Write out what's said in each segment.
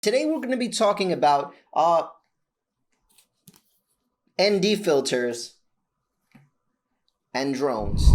Today we're going to be talking about ND filters and drones.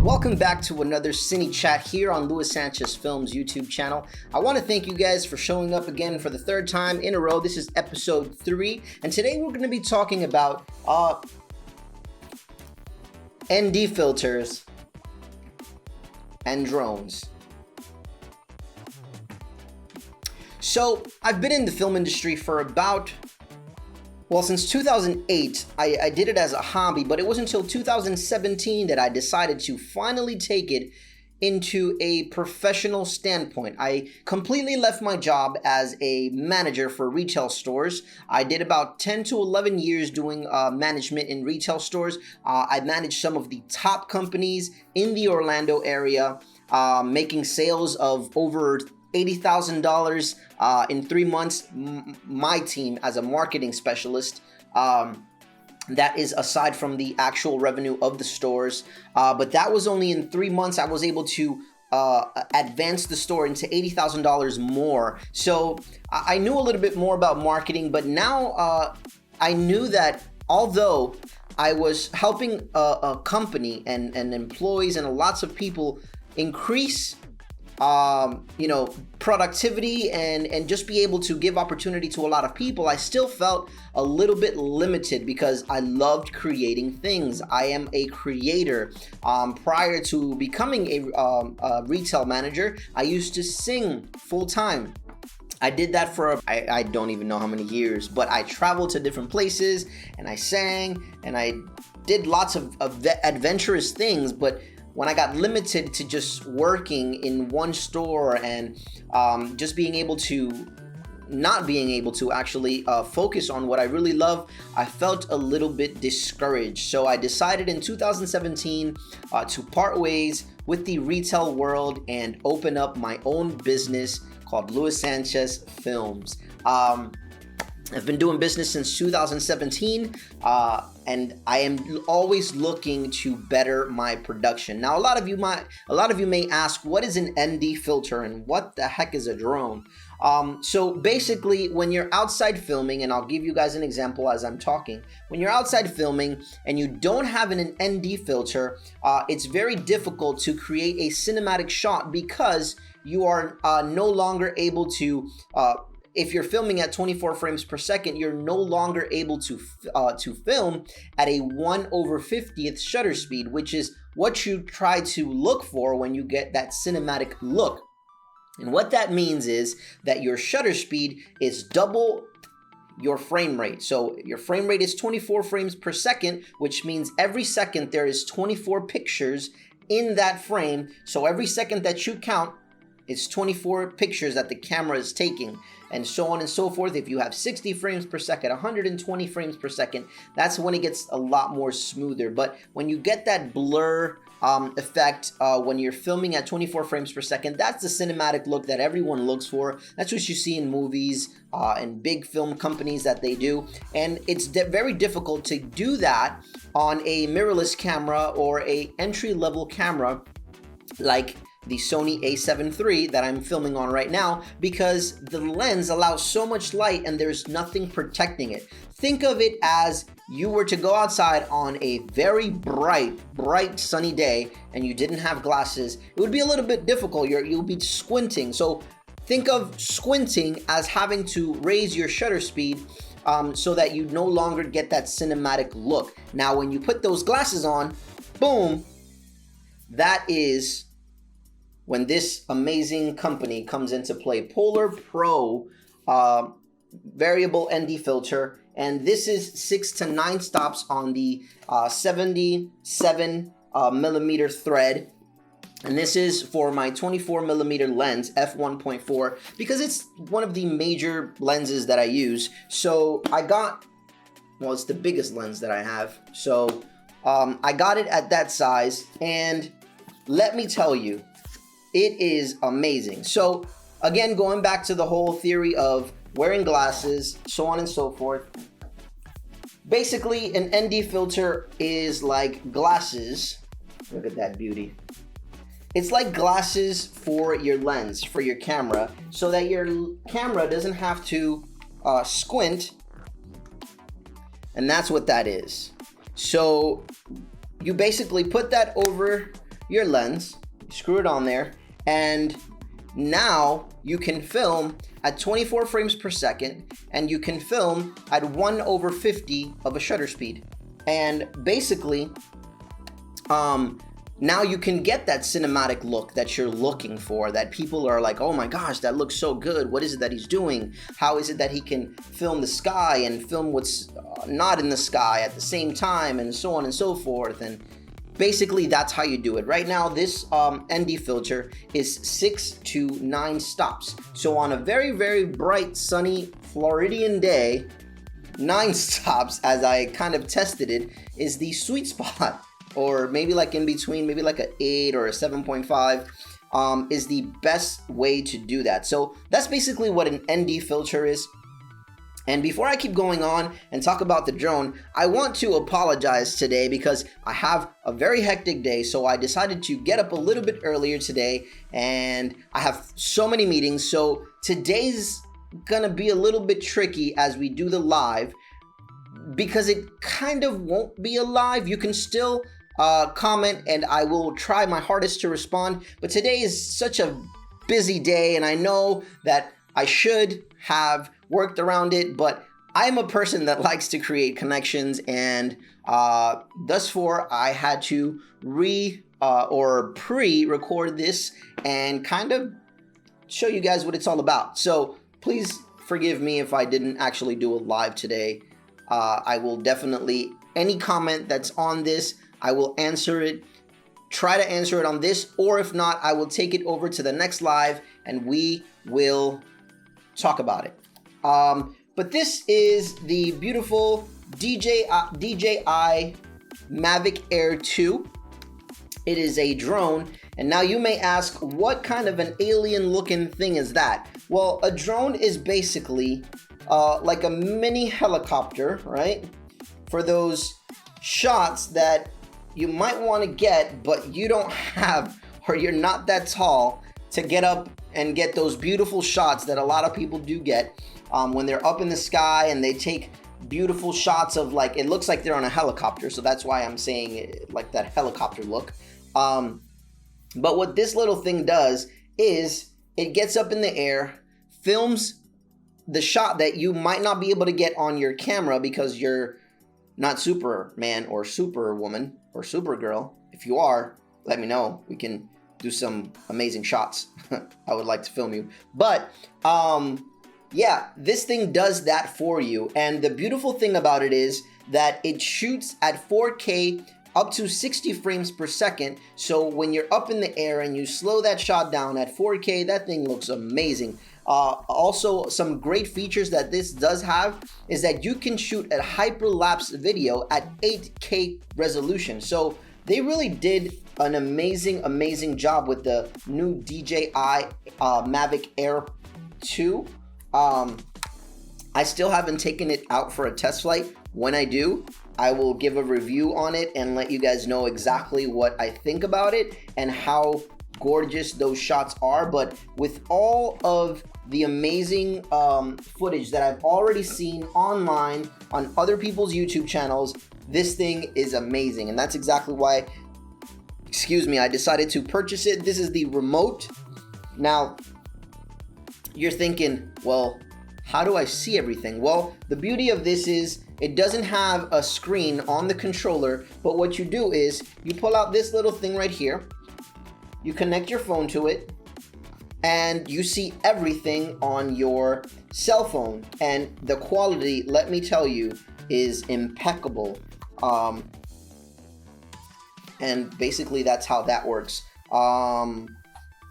Welcome back to another Cine Chat here on Luis Sanchez Films YouTube channel. I want to thank you guys for showing up again for the third time in a row. This is episode 3, and today we're going to be talking about ND filters and drones. So I've been in the film industry for since 2008. I did it as a hobby, but it wasn't until 2017 that I decided to finally take it into a professional standpoint. I completely left my job as a manager for retail stores. I did about 10 to 11 years doing management in retail stores. I managed some of the top companies in the Orlando area, making sales of over $80,000 in 3 months. My team as a marketing specialist, that is aside from the actual revenue of the stores, but that was only in 3 months. I was able to advance the store into $80,000 more. So I knew a little bit more about marketing, but now I knew that although I was helping a company and employees and lots of people increase productivity and just be able to give opportunity to a lot of people, I still felt a little bit limited because I loved creating things. I am a creator. Prior to becoming a retail manager, I used to sing full time. I did that for I don't even know how many years, but I traveled to different places and I sang and I did lots of adventurous things. But when I got limited to just working in one store and just not being able to actually focus on what I really love, I felt a little bit discouraged. So I decided in 2017 to part ways with the retail world and open up my own business called Luis Sanchez Films. I've been doing business since 2017, and I am always looking to better my production. Now, a lot of you may ask, what is an ND filter and what the heck is a drone? So basically, when you're outside filming, and I'll give you guys an example as I'm talking. When you're outside filming and you don't have an ND filter, it's very difficult to create a cinematic shot because you are no longer able to. If you're filming at 24 frames per second, you're no longer able to film at a 1/50th shutter speed, which is what you try to look for when you get that cinematic look. And what that means is that your shutter speed is double your frame rate. So your frame rate is 24 frames per second, which means every second there is 24 pictures in that frame. So every second that you count, it's 24 pictures that the camera is taking, and so on and so forth. If you have 60 frames per second, 120 frames per second, that's when it gets a lot more smoother. But when you get that blur effect when you're filming at 24 frames per second, that's the cinematic look that everyone looks for. That's what you see in movies and big film companies that they do. And it's very difficult to do that on a mirrorless camera or a entry-level camera like the Sony a7iii that I'm filming on right now, because the lens allows so much light and there's nothing protecting it. Think of it as you were to go outside on a very bright sunny day and you didn't have glasses. It would be a little bit difficult. You'll be squinting. So think of squinting as having to raise your shutter speed so that you no longer get that cinematic look. Now, when you put those glasses on, boom, that is when this amazing company comes into play. Polar Pro variable ND filter and this is 6 to 9 stops on the 77 millimeter thread. And this is for my 24 millimeter lens, f1.4, because it's one of the major lenses that I use. So I got, well, it's the biggest lens that I have. So I got it at that size, and let me tell you, it is amazing. So again, going back to the whole theory of wearing glasses, so on and so forth. Basically, an ND filter is like glasses. Look at that beauty. It's like glasses for your lens, for your camera, so that your camera doesn't have to squint. And that's what that is. So you basically put that over your lens, screw it on there, and now you can film at 24 frames per second, and you can film at 1/50 of a shutter speed. And basically, now you can get that cinematic look that you're looking for, that people are like, oh my gosh, that looks so good. What is it that he's doing? How is it that he can film the sky and film what's not in the sky at the same time, and so on and so forth? And basically, that's how you do it. Right now, this ND filter is 6 to 9 stops. So on a very, very bright, sunny Floridian day, 9 stops, as I kind of tested it, is the sweet spot. Or maybe like in between, maybe like an 8 or a 7.5 is the best way to do that. So that's basically what an ND filter is. And before I keep going on and talk about the drone, I want to apologize today because I have a very hectic day. So I decided to get up a little bit earlier today, and I have so many meetings. So today's gonna be a little bit tricky as we do the live, because it kind of won't be a live. You can still comment, and I will try my hardest to respond. But today is such a busy day, and I know that I should have worked around it, but I'm a person that likes to create connections, and thus far I had to pre-record this and kind of show you guys what it's all about. So please forgive me if I didn't actually do a live today. I will definitely, any comment that's on this, I will answer it, try to answer it on this, or if not, I will take it over to the next live and we will talk about it. But this is the beautiful DJI Mavic Air 2. It is a drone, and now you may ask, what kind of an alien looking thing is that? Well, a drone is basically like a mini helicopter, right? For those shots that you might want to get, but you don't have, or you're not that tall to get up and get those beautiful shots that a lot of people do get when they're up in the sky and they take beautiful shots of, like, it looks like they're on a helicopter. So that's why I'm saying it, like that helicopter look. But what this little thing does is it gets up in the air, films the shot that you might not be able to get on your camera because you're not Superman or Superwoman or Supergirl. If you are, let me know. We can do some amazing shots. I would like to film you. But yeah, this thing does that for you. And the beautiful thing about it is that it shoots at 4K up to 60 frames per second. So when you're up in the air and you slow that shot down at 4K, that thing looks amazing. Also, some great features that this does have is that you can shoot a hyperlapse video at 8K resolution. So they really did an amazing job with the new DJI Mavic Air 2. I still haven't taken it out for a test flight. When I do, I will give a review on it and let you guys know exactly what I think about it and how gorgeous those shots are. But with all of the amazing footage that I've already seen online on other people's YouTube channels, this thing is amazing. And that's exactly why, I decided to purchase it. This is the remote. Now, you're thinking, well, how do I see everything? Well, the beauty of this is it doesn't have a screen on the controller, but what you do is you pull out this little thing right here, you connect your phone to it, and you see everything on your cell phone, and the quality, let me tell you, is impeccable. And basically that's how that works.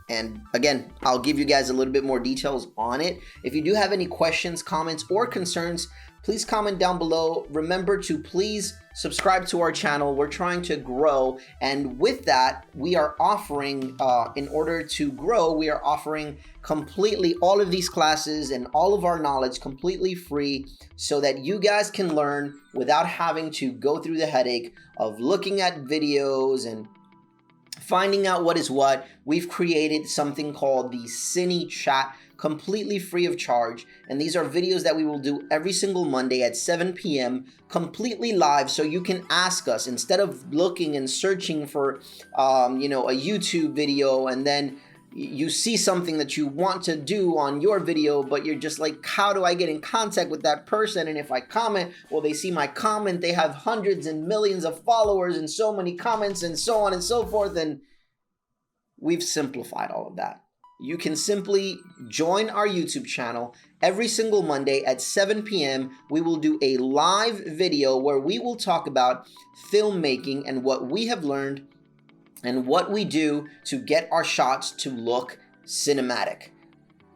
And again, I'll give you guys a little bit more details on it. If you do have any questions, comments, or concerns, please comment down below. Remember to please subscribe to our channel. We're trying to grow, and with that, we are offering, in order to grow, we are offering completely all of these classes and all of our knowledge completely free, so that you guys can learn without having to go through the headache of looking at videos and finding out what is what. We've created something called the Cine Chat, completely free of charge, and these are videos that we will do every single Monday at 7 p.m. completely live, so you can ask us instead of looking and searching for you know, a YouTube video, and then you see something that you want to do on your video, but you're just like, how do I get in contact with that person? And if I comment, well, they see my comment, they have hundreds and millions of followers and so many comments and so on and so forth. And we've simplified all of that. You can simply join our YouTube channel every single Monday at 7 p.m. We will do a live video where we will talk about filmmaking and what we have learned and what we do to get our shots to look cinematic.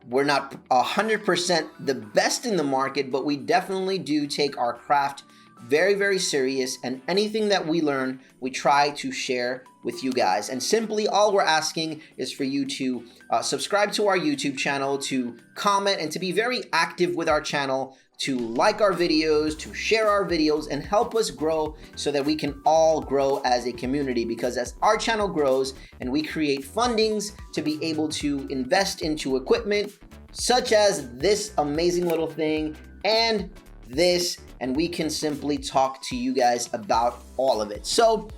We're not 100% the best in the market, but we definitely do take our craft very, very serious, and anything that we learn, we try to share with you guys. And simply all we're asking is for you to subscribe to our YouTube channel, to comment, and to be very active with our channel, to like our videos, to share our videos, and help us grow so that we can all grow as a community. Because as our channel grows and we create fundings to be able to invest into equipment such as this amazing little thing and this, and we can simply talk to you guys about all of it. So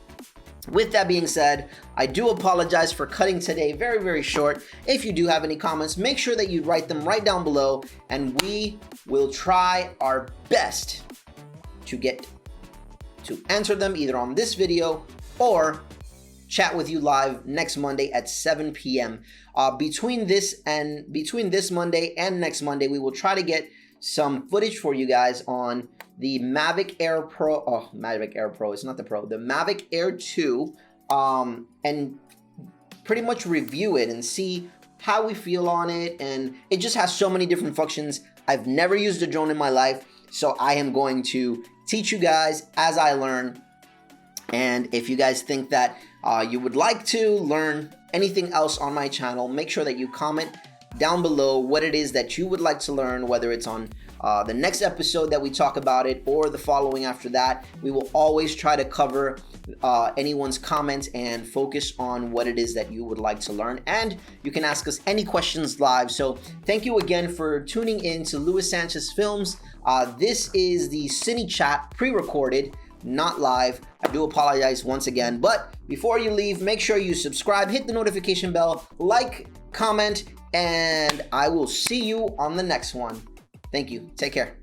with that being said, I do apologize for cutting today very, very short. If you do have any comments, make sure that you write them right down below, and we will try our best to get to answer them either on this video or chat with you live next Monday at 7 p.m. Between this Monday and next Monday, we will try to get some footage for you guys on the Mavic Air Pro, Mavic Air Pro, it's not the Pro, the Mavic Air 2, and pretty much review it and see how we feel on it. And it just has so many different functions. I've never used a drone in my life, so I am going to teach you guys as I learn. And if you guys think that you would like to learn anything else on my channel, make sure that you comment down below what it is that you would like to learn, whether it's on the next episode that we talk about it or the following after that. We will always try to cover anyone's comments and focus on what it is that you would like to learn. And you can ask us any questions live. So thank you again for tuning in to Luis Sanchez Films. This is the Cine Chat pre-recorded, not live. I do apologize once again, but before you leave, make sure you subscribe, hit the notification bell, like, comment, and I will see you on the next one. Thank you. Take care.